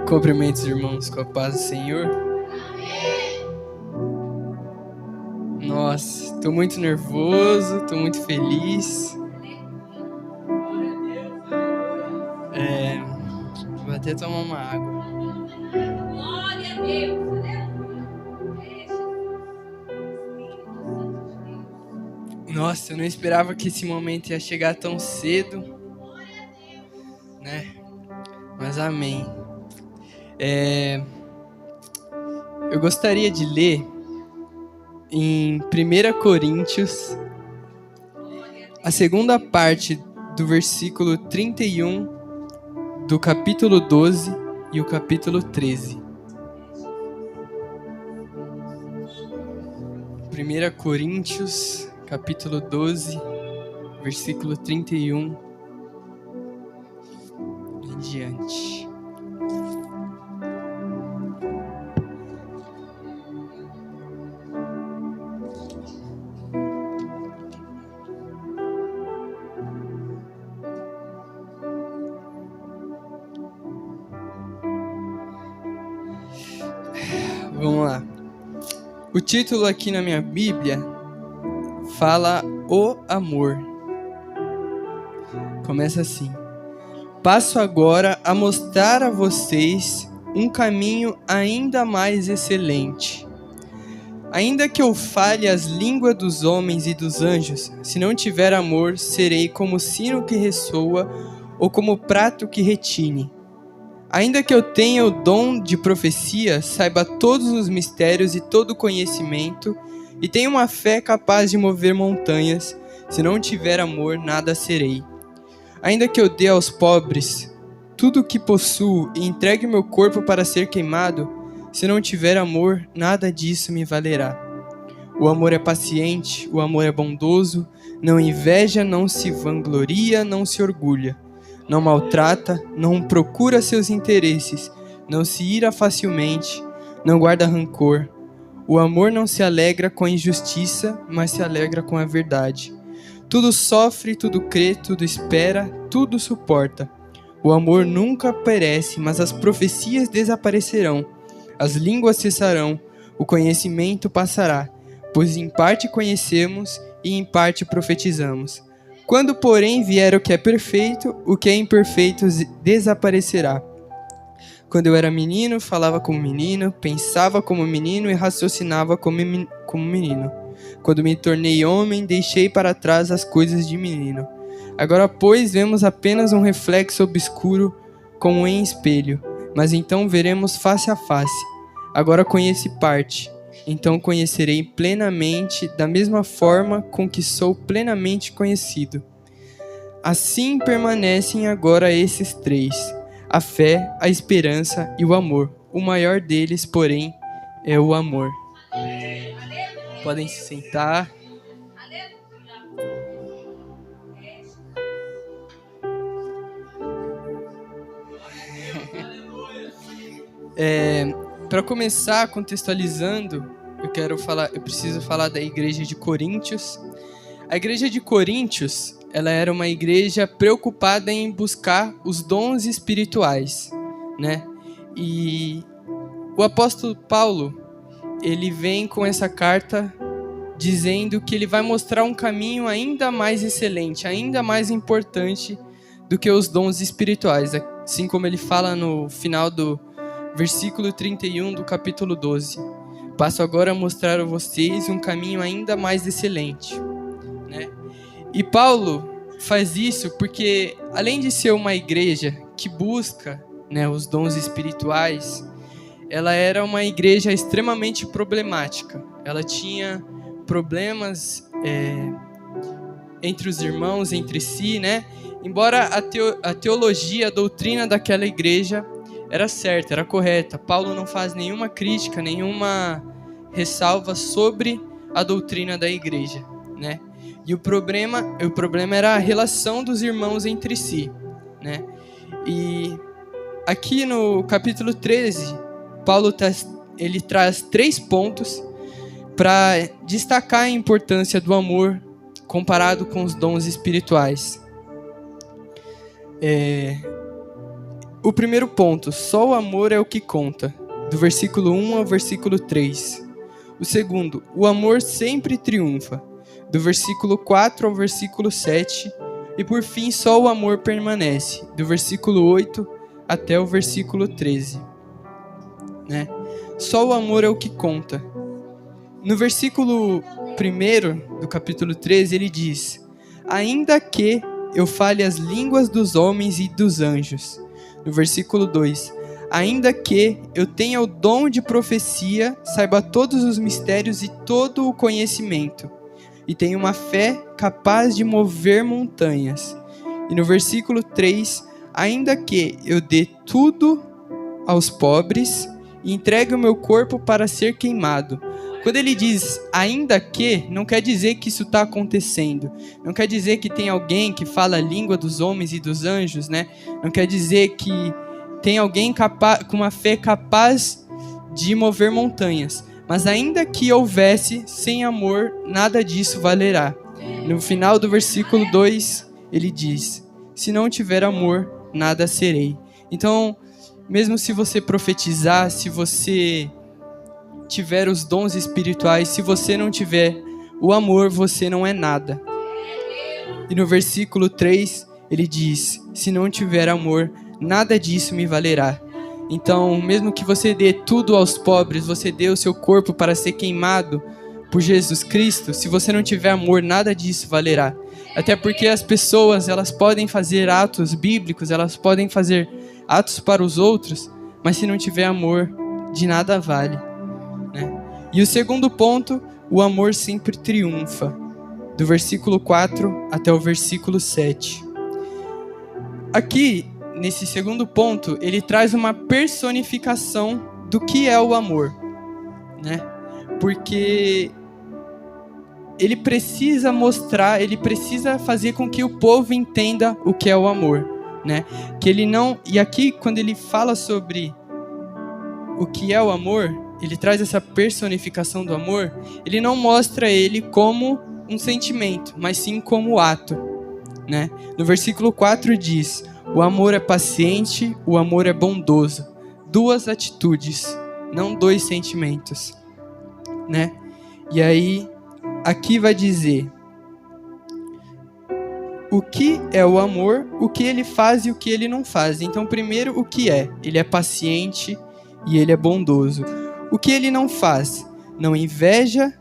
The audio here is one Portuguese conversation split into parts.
Cumprimentos, irmãos, com a paz do Senhor. Nossa, tô muito nervoso, tô muito feliz. Vou até tomar uma água. Glória a Deus. Nossa, eu não esperava que esse momento ia chegar tão cedo, né? Mas amém. Eu gostaria de ler em 1 Coríntios, a segunda parte do versículo 31 do capítulo 12 e o capítulo 13. 1 Coríntios, capítulo 12, versículo 31 em diante. Vamos lá. O título aqui na minha Bíblia fala o amor. Começa assim: passo agora a mostrar a vocês um caminho ainda mais excelente. Ainda que eu fale as línguas dos homens e dos anjos, se não tiver amor, serei como sino que ressoa ou como prato que retine. Ainda que eu tenha o dom de profecia, saiba todos os mistérios e todo o conhecimento, e tenha uma fé capaz de mover montanhas, se não tiver amor, nada serei. Ainda que eu dê aos pobres tudo o que possuo e entregue meu corpo para ser queimado, se não tiver amor, nada disso me valerá. O amor é paciente, o amor é bondoso, não inveja, não se vangloria, não se orgulha. Não maltrata, não procura seus interesses, não se ira facilmente, não guarda rancor. O amor não se alegra com a injustiça, mas se alegra com a verdade. Tudo sofre, tudo crê, tudo espera, tudo suporta. O amor nunca perece, mas as profecias desaparecerão, as línguas cessarão, o conhecimento passará, pois em parte conhecemos e em parte profetizamos. Quando, porém, vier o que é perfeito, o que é imperfeito desaparecerá. Quando eu era menino, falava como menino, pensava como menino e raciocinava como menino. Quando me tornei homem, deixei para trás as coisas de menino. Agora, pois, vemos apenas um reflexo obscuro, como em espelho, mas então veremos face a face. Agora conheci parte, então conhecerei plenamente, da mesma forma com que sou plenamente conhecido. Assim permanecem agora esses três: a fé, a esperança e o amor. O maior deles, porém, é o amor. Podem se sentar. Para começar, contextualizando, eu preciso falar da igreja de Coríntios. A igreja de Coríntios, ela era uma igreja preocupada em buscar os dons espirituais, né? E o apóstolo Paulo, ele vem com essa carta dizendo que ele vai mostrar um caminho ainda mais excelente, ainda mais importante do que os dons espirituais, assim como ele fala no final do versículo 31 do capítulo 12. Passo agora a mostrar a vocês um caminho ainda mais excelente, né? E Paulo faz isso porque, além de ser uma igreja que busca, né, os dons espirituais, ela era uma igreja extremamente problemática. Ela tinha problemas entre os irmãos, entre si, né? Embora a teologia, a doutrina daquela igreja era certa, era correta. Paulo não faz nenhuma crítica, nenhuma ressalva sobre a doutrina da igreja, né? E o problema era a relação dos irmãos entre si, né? E aqui no capítulo 13, Paulo ele traz 3 pontos para destacar a importância do amor comparado com os dons espirituais. O primeiro ponto, só o amor é o que conta, do versículo 1 ao versículo 3. O segundo, o amor sempre triunfa, do versículo 4 ao versículo 7. E por fim, só o amor permanece, do versículo 8 até o versículo 13. Né? Só o amor é o que conta. No versículo 1 do capítulo 13, ele diz: ainda que eu fale as línguas dos homens e dos anjos. No versículo 2, ainda que eu tenha o dom de profecia, saiba todos os mistérios e todo o conhecimento, e tenha uma fé capaz de mover montanhas. E no versículo 3, ainda que eu dê tudo aos pobres e entregue o meu corpo para ser queimado. Quando ele diz ainda que, não quer dizer que isso está acontecendo. Não quer dizer que tem alguém que fala a língua dos homens e dos anjos, né? Não quer dizer que tem alguém com uma fé capaz de mover montanhas. Mas ainda que houvesse, sem amor, nada disso valerá. No final do versículo 2, ele diz: se não tiver amor, nada serei. Então, mesmo se você profetizar, se você tiver os dons espirituais, se você não tiver o amor, você não é nada. E no versículo 3, ele diz: se não tiver amor, nada disso me valerá. Então, mesmo que você dê tudo aos pobres, você dê o seu corpo para ser queimado por Jesus Cristo, se você não tiver amor, nada disso valerá. Até porque as pessoas, elas podem fazer atos bíblicos, elas podem fazer atos para os outros, mas se não tiver amor, de nada vale. E o segundo ponto, o amor sempre triunfa, do versículo 4 até o versículo 7. Aqui, nesse segundo ponto, ele traz uma personificação do que é o amor, né? Porque ele precisa mostrar, ele precisa fazer com que o povo entenda o que é o amor, né? Que ele não... E aqui, quando ele fala sobre o que é o amor, ele traz essa personificação do amor, ele não mostra ele como um sentimento, mas sim como ato, né? No versículo 4 diz: o amor é paciente, o amor é bondoso. Duas atitudes, não dois sentimentos, né? E aí, aqui vai dizer o que é o amor, o que ele faz e o que ele não faz. Então, primeiro, o que é? Ele é paciente e ele é bondoso. O que ele não faz? Não inveja,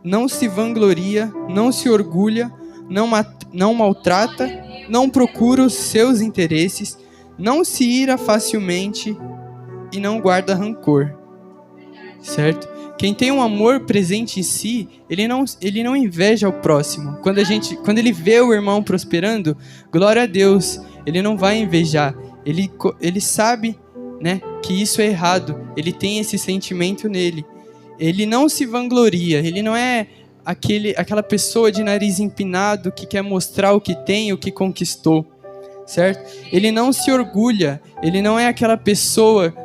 não se vangloria, não se orgulha, não maltrata, não procura os seus interesses, não se ira facilmente e não guarda rancor. Certo? Quem tem um amor presente em si, ele não inveja o próximo. Quando ele vê o irmão prosperando, glória a Deus, ele não vai invejar. Ele sabe, né, que isso é errado. Ele tem esse sentimento nele. Ele não se vangloria. Ele não é aquela pessoa de nariz empinado que quer mostrar o que tem, o que conquistou, certo? Ele não se orgulha. Ele não é aquela pessoa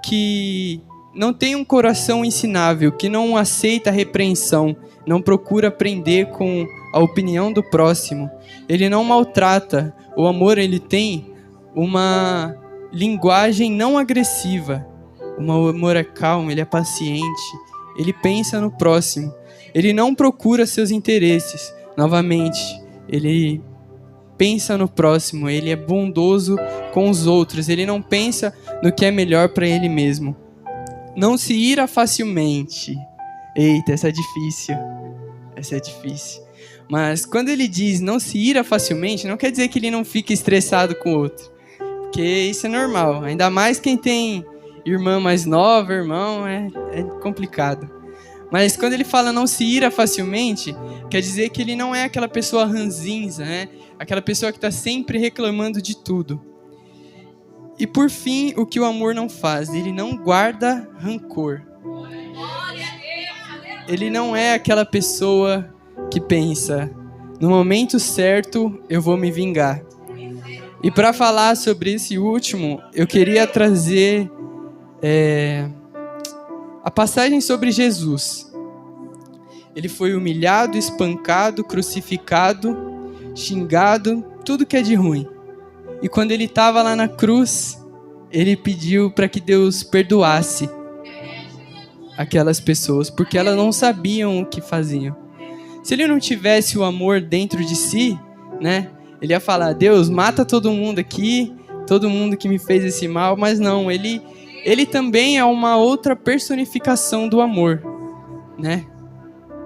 que não tem um coração ensinável, que não aceita a repreensão, não procura aprender com a opinião do próximo. Ele não maltrata. O amor, ele tem uma linguagem não agressiva. O amor é calmo, ele é paciente, ele pensa no próximo. Ele não procura seus interesses. Novamente, ele pensa no próximo, ele é bondoso com os outros. Ele não pensa no que é melhor para ele mesmo. Não se ira facilmente. Eita, essa é difícil. Essa é difícil. Mas quando ele diz não se ira facilmente, não quer dizer que ele não fica estressado com o outro. Porque isso é normal. Ainda mais quem tem irmã mais nova, irmão, é complicado. Mas quando ele fala não se ira facilmente, quer dizer que ele não é aquela pessoa ranzinza, né? Aquela pessoa que está sempre reclamando de tudo. E por fim, o que o amor não faz? Ele não guarda rancor. Ele não é aquela pessoa que pensa, no momento certo eu vou me vingar. E para falar sobre esse último, eu queria trazer a passagem sobre Jesus. Ele foi humilhado, espancado, crucificado, xingado, tudo que é de ruim. E quando ele estava lá na cruz, ele pediu para que Deus perdoasse aquelas pessoas, porque elas não sabiam o que faziam. Se ele não tivesse o amor dentro de si, né? Ele ia falar: Deus, mata todo mundo aqui, todo mundo que me fez esse mal. Mas não, ele também é uma outra personificação do amor, né?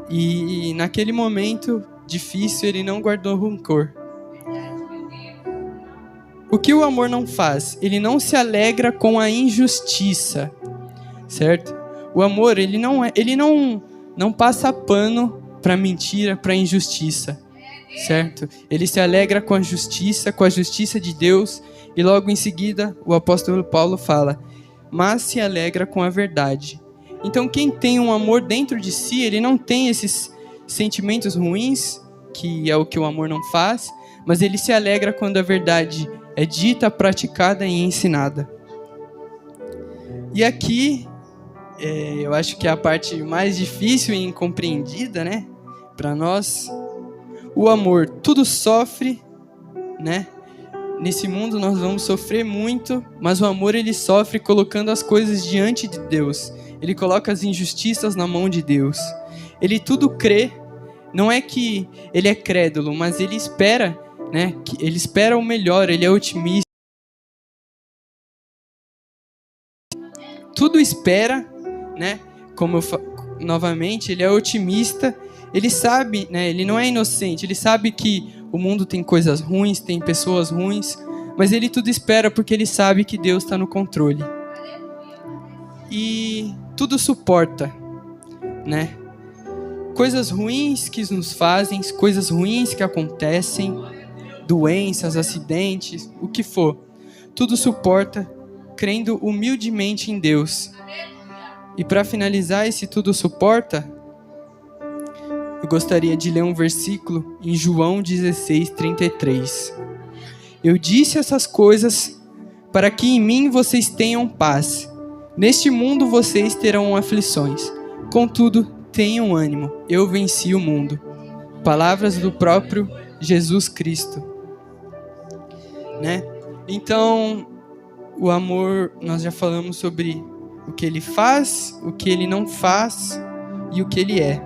E naquele momento difícil ele não guardou rancor. O que o amor não faz? Ele não se alegra com a injustiça, certo? O amor, ele não passa pano para mentira, para injustiça, certo? Ele se alegra com a justiça de Deus, e logo em seguida o apóstolo Paulo fala: mas se alegra com a verdade. Então quem tem um amor dentro de si, ele não tem esses sentimentos ruins, que é o que o amor não faz, mas ele se alegra quando a verdade é dita, praticada e ensinada. E aqui, eu acho que é a parte mais difícil e incompreendida, né? Para nós, o amor tudo sofre, né? Nesse mundo nós vamos sofrer muito, mas o amor ele sofre colocando as coisas diante de Deus. Ele coloca as injustiças na mão de Deus. Ele tudo crê, não é que ele é crédulo, mas ele espera, né? Ele espera o melhor, ele é otimista. Tudo espera, né? Novamente, ele é otimista. Ele sabe, né? Ele não é inocente. Ele sabe que o mundo tem coisas ruins, tem pessoas ruins, mas ele tudo espera porque ele sabe que Deus está no controle. E tudo suporta, né? Coisas ruins que nos fazem, coisas ruins que acontecem, doenças, acidentes, o que for. Tudo suporta, crendo humildemente em Deus. E para finalizar esse tudo suporta, eu gostaria de ler um versículo em João 16:33. Eu disse essas coisas para que em mim vocês tenham paz. Neste mundo vocês terão aflições. Contudo, tenham ânimo. Eu venci o mundo. Palavras do próprio Jesus Cristo, né? Então, o amor, nós já falamos sobre o que ele faz, o que ele não faz e o que ele é,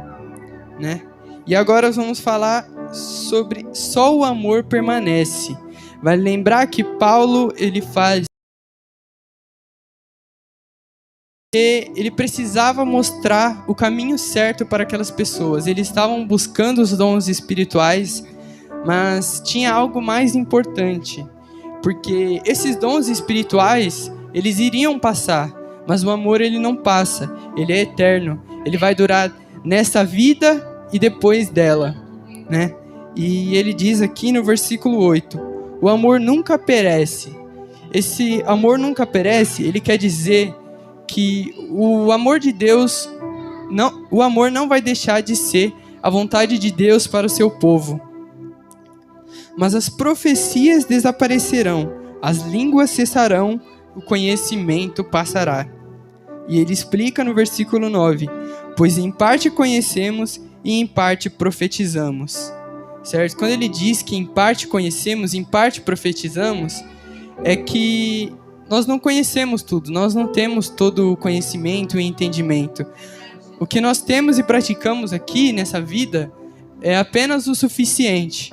né? E agora nós vamos falar sobre só o amor permanece. Vale lembrar que Paulo, ele precisava mostrar o caminho certo para aquelas pessoas. Eles estavam buscando os dons espirituais, mas tinha algo mais importante, porque esses dons espirituais, eles iriam passar, mas o amor ele não passa, ele é eterno, ele vai durar nessa vida e depois dela, né? E ele diz aqui no versículo 8, o amor nunca perece. Esse amor nunca perece, ele quer dizer que o amor de Deus, o amor não vai deixar de ser a vontade de Deus para o seu povo. Mas as profecias desaparecerão, as línguas cessarão, o conhecimento passará. E ele explica no versículo 9, pois em parte conhecemos e em parte profetizamos. Certo? Quando ele diz que em parte conhecemos, em parte profetizamos, é que nós não conhecemos tudo, nós não temos todo o conhecimento e entendimento. O que nós temos e praticamos aqui nessa vida é apenas o suficiente.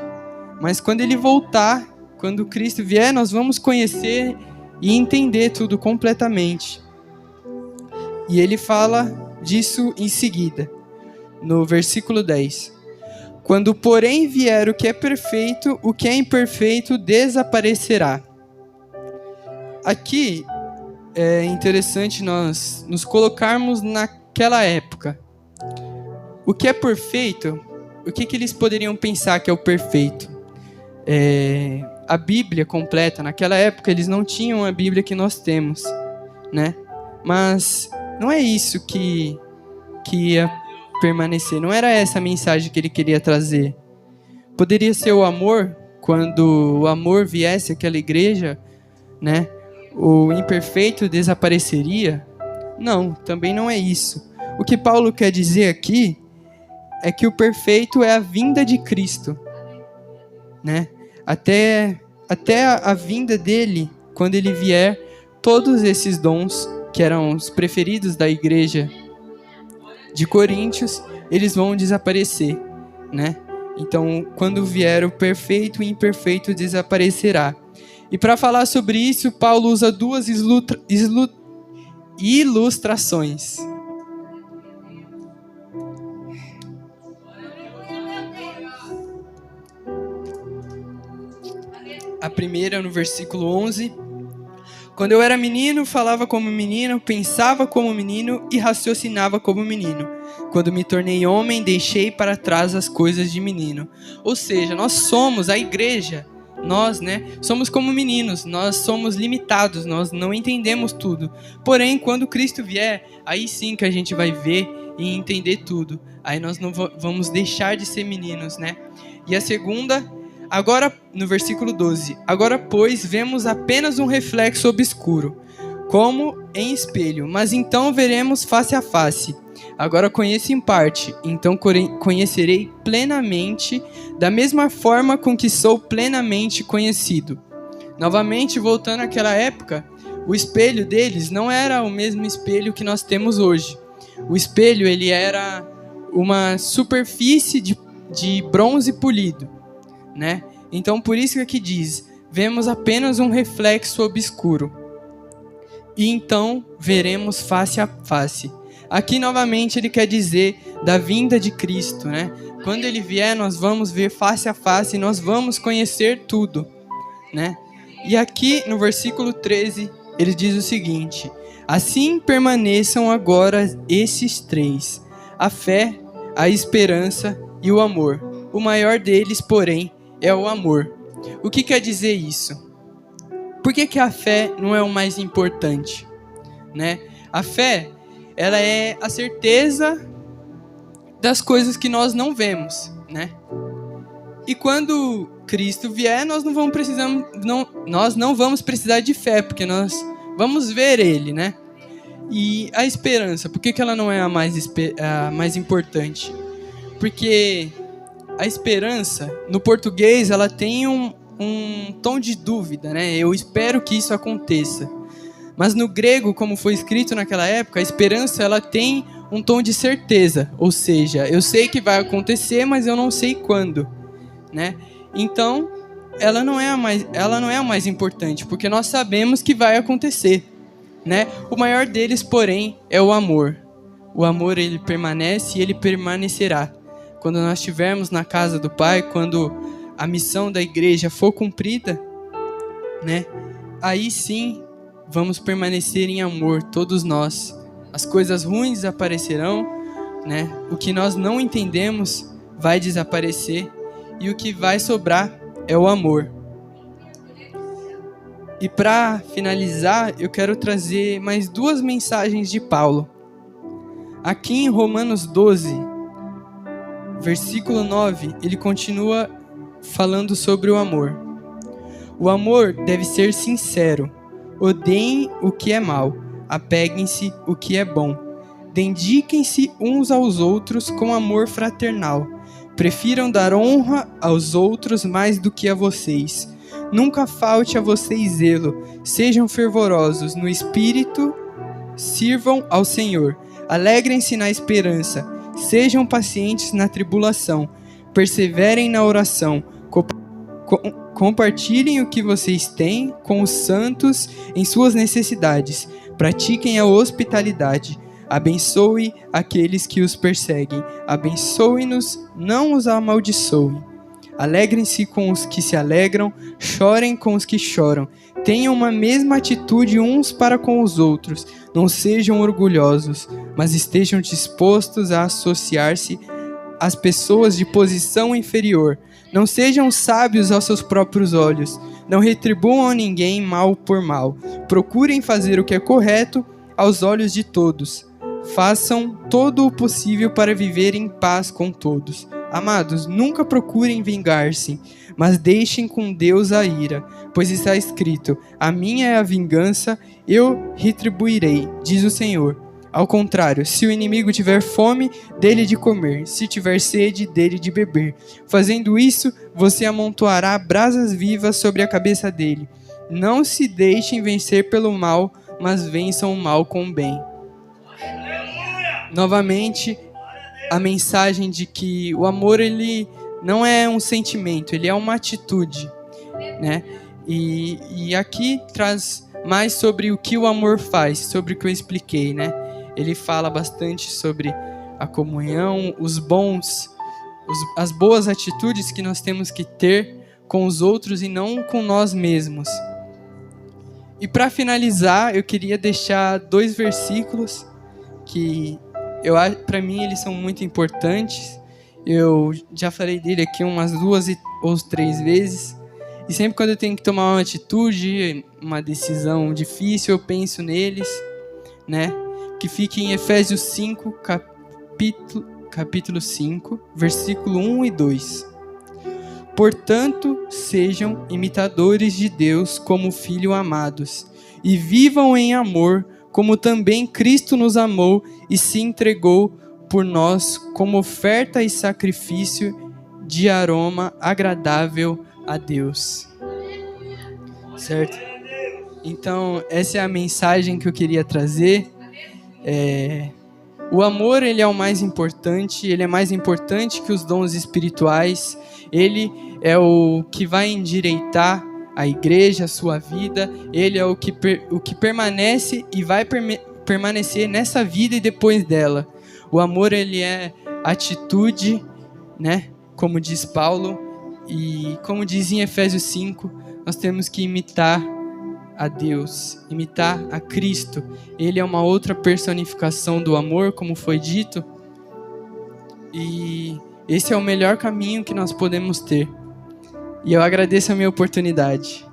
Mas quando ele voltar, quando Cristo vier, nós vamos conhecer e entender tudo completamente. E ele fala disso em seguida, no versículo 10. Quando, porém, vier o que é perfeito, o que é imperfeito desaparecerá. Aqui é interessante nós nos colocarmos naquela época. O que é perfeito, o que eles poderiam pensar que é o perfeito? A Bíblia completa, naquela época eles não tinham a Bíblia que nós temos, né? Mas não é isso que ia permanecer, não era essa a mensagem que ele queria trazer. Poderia ser o amor, quando o amor viesse àquela igreja, né? O imperfeito desapareceria? Não, também não é isso. O que Paulo quer dizer aqui é que o perfeito é a vinda de Cristo, né? Até até a vinda dele, quando ele vier, todos esses dons, que eram os preferidos da igreja de Coríntios, eles vão desaparecer, né? Então, quando vier o perfeito, o imperfeito desaparecerá. E para falar sobre isso, Paulo usa duas ilustrações. A primeira no versículo 11. Quando eu era menino, falava como menino, pensava como menino e raciocinava como menino. Quando me tornei homem, deixei para trás as coisas de menino. Ou seja, nós somos a igreja. Nós, somos como meninos, nós somos limitados, nós não entendemos tudo. Porém, quando Cristo vier, aí sim que a gente vai ver e entender tudo. Aí nós não vamos deixar de ser meninos, né? E a segunda, agora, no versículo 12. Agora, pois, vemos apenas um reflexo obscuro, como em espelho, mas então veremos face a face. Agora conheço em parte, então conhecerei plenamente, da mesma forma com que sou plenamente conhecido. Novamente, voltando àquela época, o espelho deles não era o mesmo espelho que nós temos hoje. O espelho, ele era uma superfície de bronze polido, né? Então, por isso que aqui diz, vemos apenas um reflexo obscuro. E então, veremos face a face. Aqui, novamente, ele quer dizer da vinda de Cristo, né? Quando ele vier, nós vamos ver face a face e nós vamos conhecer tudo, né? E aqui, no versículo 13, ele diz o seguinte: assim permaneçam agora esses três, a fé, a esperança e o amor. O maior deles, porém, é o amor. O que quer dizer isso? Por que a fé não é o mais importante, né? A fé, ela é a certeza das coisas que nós não vemos, né? E quando Cristo vier, nós não vamos precisar de fé, porque nós vamos ver Ele, né? E a esperança, por que ela não é a mais importante? Porque a esperança, no português, ela tem um tom de dúvida, né? Eu espero que isso aconteça. Mas no grego, como foi escrito naquela época, a esperança, ela tem um tom de certeza. Ou seja, eu sei que vai acontecer, mas eu não sei quando, né? Então, ela não é a mais importante, porque nós sabemos que vai acontecer, né? O maior deles, porém, é o amor. O amor, ele permanece e ele permanecerá. Quando nós estivermos na casa do Pai, quando a missão da igreja for cumprida, né? Aí sim, vamos permanecer em amor, todos nós. As coisas ruins desaparecerão, né? O que nós não entendemos vai desaparecer e o que vai sobrar é o amor. E para finalizar, eu quero trazer mais duas mensagens de Paulo. Aqui em Romanos 12, versículo 9, ele continua falando sobre o amor. O amor deve ser sincero. Odeiem o que é mal, apeguem-se o que é bom. Dediquem-se uns aos outros com amor fraternal. Prefiram dar honra aos outros mais do que a vocês. Nunca falte a vocês zelo. Sejam fervorosos no espírito, sirvam ao Senhor. Alegrem-se na esperança. Sejam pacientes na tribulação. Perseverem na oração. Compartilhem o que vocês têm com os santos em suas necessidades. Pratiquem a hospitalidade. Abençoe aqueles que os perseguem. Abençoe-nos, não os amaldiçoem. Alegrem-se com os que se alegram, chorem com os que choram. Tenham uma mesma atitude uns para com os outros. Não sejam orgulhosos, mas estejam dispostos a associar-se às pessoas de posição inferior. Não sejam sábios aos seus próprios olhos. Não retribuam a ninguém mal por mal. Procurem fazer o que é correto aos olhos de todos. Façam todo o possível para viver em paz com todos. Amados, nunca procurem vingar-se, mas deixem com Deus a ira, pois está escrito: a minha é a vingança, eu retribuirei, diz o Senhor. Ao contrário, se o inimigo tiver fome, dele de comer, se tiver sede, dele de beber. Fazendo isso, você amontoará brasas vivas sobre a cabeça dele. Não se deixem vencer pelo mal, mas vençam o mal com o bem. Novamente, a mensagem de que o amor, ele não é um sentimento, ele é uma atitude, né? E aqui traz mais sobre o que o amor faz, sobre o que eu expliquei, né? Ele fala bastante sobre a comunhão, as boas atitudes que nós temos que ter com os outros e não com nós mesmos. E para finalizar, eu queria deixar 2 versículos que para mim eles são muito importantes. Eu já falei dele aqui umas 2 ou 3 vezes. E sempre quando eu tenho que tomar uma atitude, uma decisão difícil, eu penso neles, né? Que fica em Efésios 5, capítulo 5, versículo 1 e 2. Portanto, sejam imitadores de Deus como filhos amados, e vivam em amor, como também Cristo nos amou e se entregou por nós como oferta e sacrifício de aroma agradável a Deus. Certo? Então, essa é a mensagem que eu queria trazer. O amor, ele é o mais importante, ele é mais importante que os dons espirituais. Ele é o que vai endireitar a igreja, a sua vida. Ele é o que permanece e vai permanecer nessa vida e depois dela. O amor, ele é atitude, né? Como diz Paulo, e como diz em Efésios 5, nós temos que imitar a Deus, imitar a Cristo. Ele é uma outra personificação do amor, como foi dito, e esse é o melhor caminho que nós podemos ter. E eu agradeço a minha oportunidade.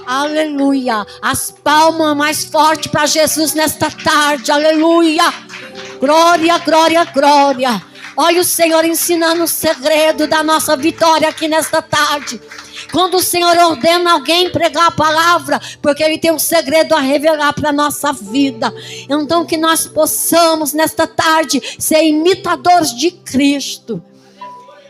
Aleluia. As palmas mais fortes para Jesus nesta tarde. Aleluia. Glória, glória, glória. Olha o Senhor ensinando o segredo da nossa vitória aqui nesta tarde. Quando o Senhor ordena alguém pregar a palavra, porque Ele tem um segredo a revelar para a nossa vida. Então que nós possamos nesta tarde ser imitadores de Cristo.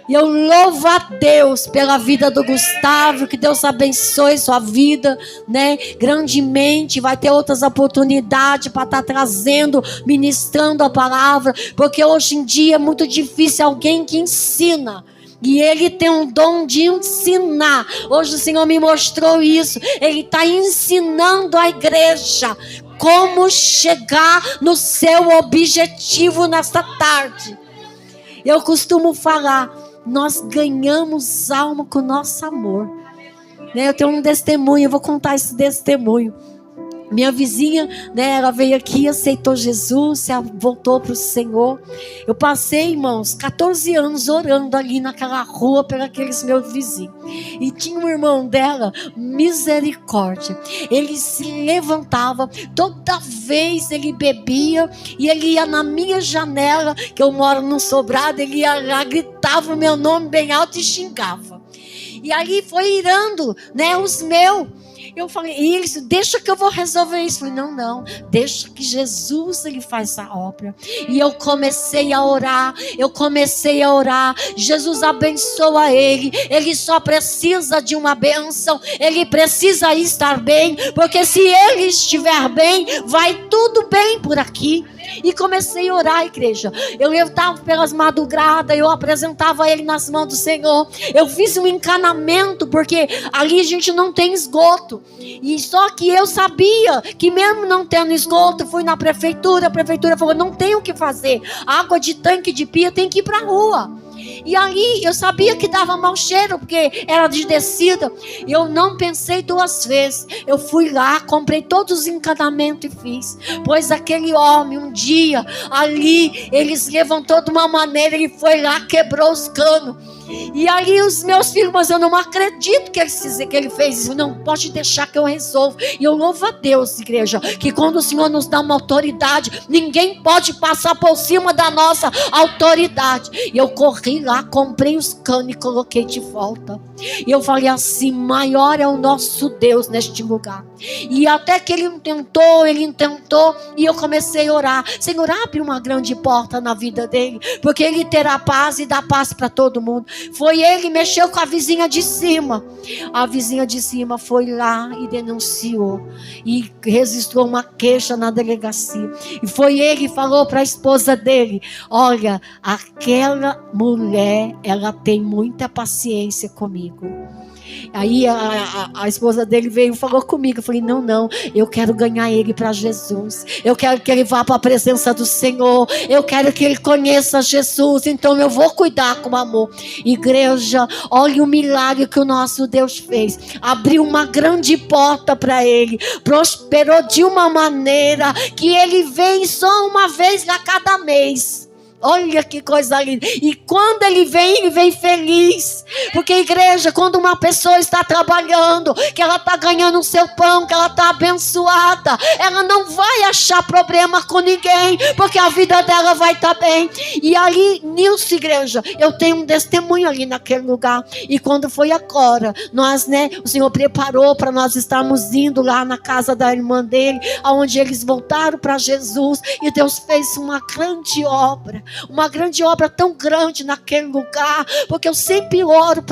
E eu louvo a Deus pela vida do Gustavo, que Deus abençoe sua vida, né, grandemente. Vai ter outras oportunidades para estar trazendo, ministrando a palavra, porque hoje em dia é muito difícil alguém que ensina. E ele tem um dom de ensinar. Hoje o Senhor me mostrou isso. Ele está ensinando a igreja como chegar no seu objetivo nesta tarde. Eu costumo falar, nós ganhamos alma com o nosso amor. Eu tenho um testemunho, eu vou contar esse testemunho. Minha vizinha, ela veio aqui, aceitou Jesus, voltou para o Senhor. Eu passei, irmãos, 14 anos orando ali naquela rua por aqueles meus vizinhos. E tinha um irmão dela, misericórdia. Ele se levantava, toda vez ele bebia, e ele ia na minha janela, que eu moro num sobrado, ele ia lá, gritava o meu nome bem alto e xingava. E ali foi irando, os meus. Eu falei, isso, deixa que eu vou resolver isso. Eu falei, não, deixa que Jesus, ele faz a obra. E eu comecei a orar, Jesus abençoa ele só precisa de uma bênção, ele precisa estar bem, porque se ele estiver bem, vai tudo bem por aqui. E comecei a orar, igreja. Eu levantava pelas madrugadas, eu apresentava ele nas mãos do Senhor. Eu fiz um encanamento, porque ali a gente não tem esgoto. E só que eu sabia que mesmo não tendo esgoto, fui na prefeitura, a prefeitura falou, não tem o que fazer. Água de tanque de pia tem que ir para a rua. E ali eu sabia que dava mau cheiro, porque era de descida. Eu não pensei 2 vezes. Eu fui lá, comprei todos os encanamentos e fiz. Pois aquele homem, um dia, ali, ele se levantou de uma maneira, ele foi lá, quebrou os canos. E ali os meus filhos, mas eu não acredito que ele fez isso. Não, pode deixar que eu resolvo. E eu louvo a Deus, igreja, que quando o Senhor nos dá uma autoridade, ninguém pode passar por cima da nossa autoridade. E eu corri fui lá, comprei os canos e coloquei de volta. E eu falei assim: maior é o nosso Deus neste lugar. E até que ele intentou, e eu comecei a orar: Senhor, abre uma grande porta na vida dele, porque ele terá paz e dá paz para todo mundo. Foi ele, mexeu com a vizinha de cima. A vizinha de cima foi lá e denunciou, e registrou uma queixa na delegacia. E foi ele que falou para a esposa dele: olha, aquela mulher, ela tem muita paciência comigo. Aí a esposa dele veio e falou comigo. Eu falei: não, eu quero ganhar ele para Jesus. Eu quero que ele vá para a presença do Senhor. Eu quero que ele conheça Jesus. Então eu vou cuidar com amor. Igreja, olha o milagre que o nosso Deus fez. Abriu uma grande porta para ele. Prosperou de uma maneira que ele vem só uma vez a cada mês. Olha que coisa linda. E quando ele vem feliz. Porque, igreja, quando uma pessoa está trabalhando, que ela está ganhando o seu pão, que ela está abençoada, ela não vai achar problema com ninguém, porque a vida dela vai estar bem. E ali, nisso, igreja, eu tenho um testemunho ali naquele lugar. E quando foi agora, nós, o Senhor preparou para nós estarmos indo lá na casa da irmã dele, onde eles voltaram para Jesus. E Deus fez uma grande obra tão grande naquele lugar, porque eu sempre oro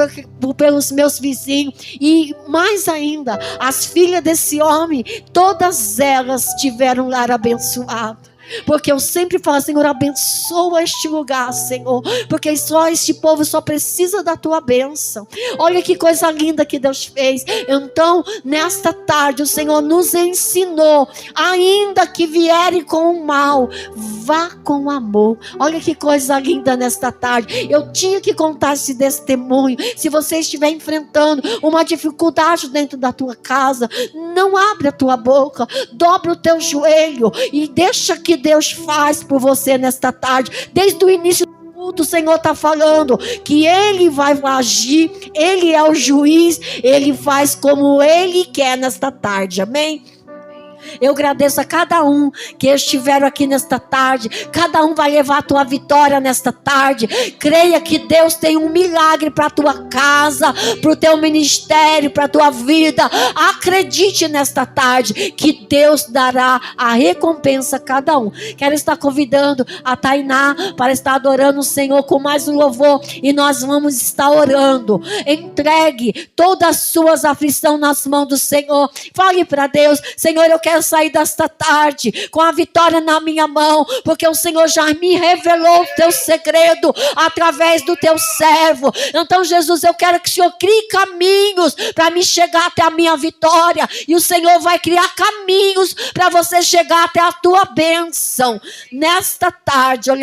pelos meus vizinhos. E mais ainda, as filhas desse homem, todas elas tiveram um lar abençoado. Porque eu sempre falo: Senhor, abençoa este lugar, Senhor, porque só este povo só precisa da tua bênção. Olha que coisa linda que Deus fez. Então, nesta tarde, o Senhor nos ensinou: ainda que vierem com o mal, vá com o amor. Olha que coisa linda nesta tarde. Eu tinha que contar esse testemunho. Se você estiver enfrentando uma dificuldade dentro da tua casa, não abre a tua boca, dobra o teu joelho e deixa que Deus faz por você nesta tarde. Desde o início do culto, o Senhor está falando que Ele vai agir, Ele é o juiz, Ele faz como Ele quer nesta tarde, amém? Eu agradeço a cada um que estiveram aqui nesta tarde. Cada um vai levar a tua vitória nesta tarde. Creia que Deus tem um milagre para a tua casa, para o teu ministério, para a tua vida. Acredite nesta tarde que Deus dará a recompensa a cada um. Quero estar convidando a Tainá para estar adorando o Senhor com mais um louvor. E nós vamos estar orando. Entregue todas as suas aflições nas mãos do Senhor. Fale para Deus: Senhor, eu quero sair desta tarde com a vitória na minha mão, porque o Senhor já me revelou o teu segredo através do teu servo. Então, Jesus, eu quero que o Senhor crie caminhos para me chegar até a minha vitória, e o Senhor vai criar caminhos para você chegar até a tua bênção nesta tarde.